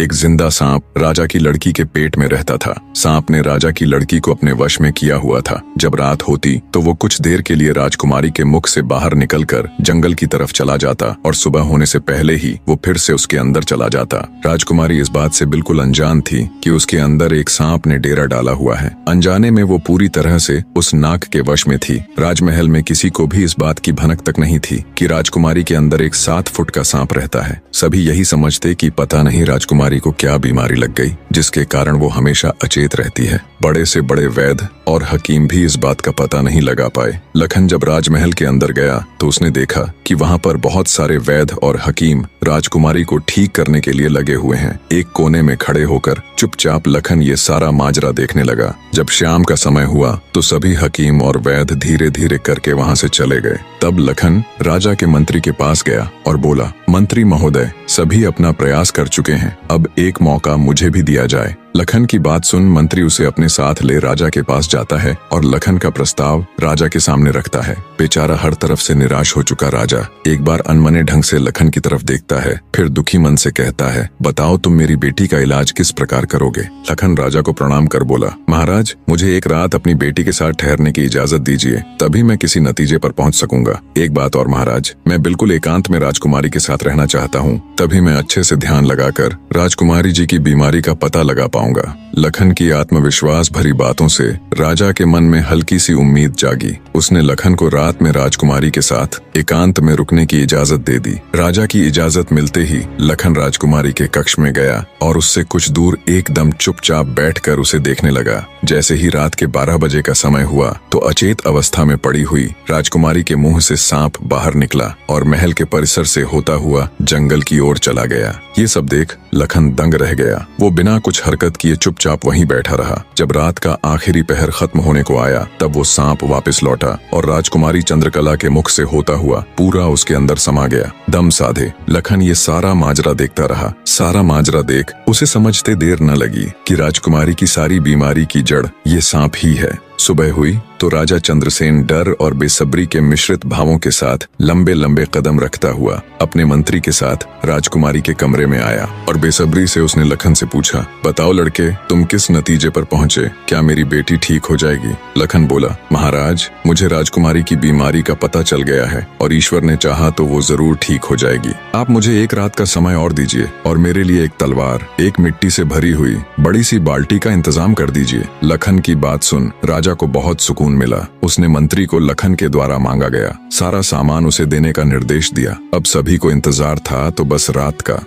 एक जिंदा सांप राजा की लड़की के पेट में रहता था। सांप ने राजा की लड़की को अपने वश में किया हुआ था। जब रात होती तो वो कुछ देर के लिए राजकुमारी के मुख से बाहर निकलकर जंगल की तरफ चला जाता और सुबह होने से पहले ही वो फिर से उसके अंदर चला जाता। राजकुमारी इस बात से बिल्कुल अनजान थी कि उसके अंदर एक सांप ने डेरा डाला हुआ है। अनजाने में वो पूरी तरह से उस नाग के वश में थी। राजमहल में किसी को भी इस बात की भनक तक नहीं थी कि राजकुमारी के अंदर एक 7 फुट का सांप रहता है। सभी यही समझते कि पता नहीं राजकुमारी को क्या बीमारी लग गई जिसके कारण वो हमेशा अचेत रहती है। बड़े से बड़े वैद्य और हकीम भी इस बात का पता नहीं लगा पाए। लखन जब राजमहल के अंदर गया तो उसने देखा कि वहाँ पर बहुत सारे वैद्य और हकीम राजकुमारी को ठीक करने के लिए लगे हुए हैं। एक कोने में खड़े होकर चुपचाप लखन ये सारा माजरा देखने लगा। जब शाम का समय हुआ तो सभी हकीम और वैद्य धीरे धीरे करके वहाँ से चले गए। तब लखन राजा के मंत्री के पास गया और बोला, मंत्री महोदय, सभी अपना प्रयास कर चुके हैं, अब एक मौका मुझे भी दिया जाए। लखन की बात सुन मंत्री उसे अपने साथ ले राजा के पास जाता है और लखन का प्रस्ताव राजा के सामने रखता है। बेचारा हर तरफ से निराश हो चुका राजा एक बार अनमने ढंग से लखन की तरफ देखता है, फिर दुखी मन से कहता है, बताओ तुम मेरी बेटी का इलाज किस प्रकार करोगे। लखन राजा को प्रणाम कर बोला, महाराज, मुझे एक रात अपनी बेटी के साथ ठहरने की इजाजत दीजिए, तभी मैं किसी नतीजे पर पहुंच सकूंगा। एक बात और महाराज, मैं बिल्कुल एकांत में राजकुमारी के साथ रहना चाहता हूँ, तभी मैं अच्छे से ध्यान लगाकर राजकुमारी जी की बीमारी का पता लगा पाऊंगा। लखन की आत्मविश्वास भरी बातों से राजा के मन में हल्की सी उम्मीद जागी। उसने लखन को रात में राजकुमारी के साथ एकांत में रुकने की इजाजत दे दी। राजा की इजाजत मिलते ही लखन राजकुमारी के कक्ष में गया और उससे कुछ दूर एकदम चुपचाप बैठकर उसे देखने लगा। जैसे ही रात के 12 बजे का समय हुआ तो अचेत अवस्था में पड़ी हुई राजकुमारी के मुंह से सांप बाहर निकला और महल के परिसर से होता हुआ जंगल की ओर चला गया। ये सब देख लखन दंग रह गया। वो बिना कुछ हरकत किए चुपचाप वहीं बैठा रहा। जब रात का आखिरी पहर खत्म होने को आया तब वो सांप वापस लौटा और राजकुमारी चंद्रकला के मुख से होता हुआ पूरा उसके अंदर समा गया। दम साधे लखन ये सारा माजरा देखता रहा। सारा माजरा देख उसे समझते देर न लगी कि राजकुमारी की सारी बीमारी की जड़ ये सांप ही है। सुबह हुई तो राजा चंद्रसेन डर और बेसब्री के मिश्रित भावों के साथ लंबे लंबे कदम रखता हुआ अपने मंत्री के साथ राजकुमारी के कमरे में आया और बेसब्री से उसने लखन से पूछा, बताओ लड़के, तुम किस नतीजे पर पहुंचे? क्या मेरी बेटी ठीक हो जाएगी? लखन बोला, महाराज, मुझे राजकुमारी की बीमारी का पता चल गया है और ईश्वर ने चाहा तो वो जरूर ठीक हो जाएगी। आप मुझे एक रात का समय और दीजिए और मेरे लिए एक तलवार, एक मिट्टी से भरी हुई बड़ी सी बाल्टी का इंतजाम कर दीजिए। लखन की बात सुन राजा को बहुत सुकून मिला। उसने मंत्री को लखन के द्वारा मांगा गया सारा सामान उसे देने का निर्देश दिया। अब सभी को इंतजार था तो बस रात का।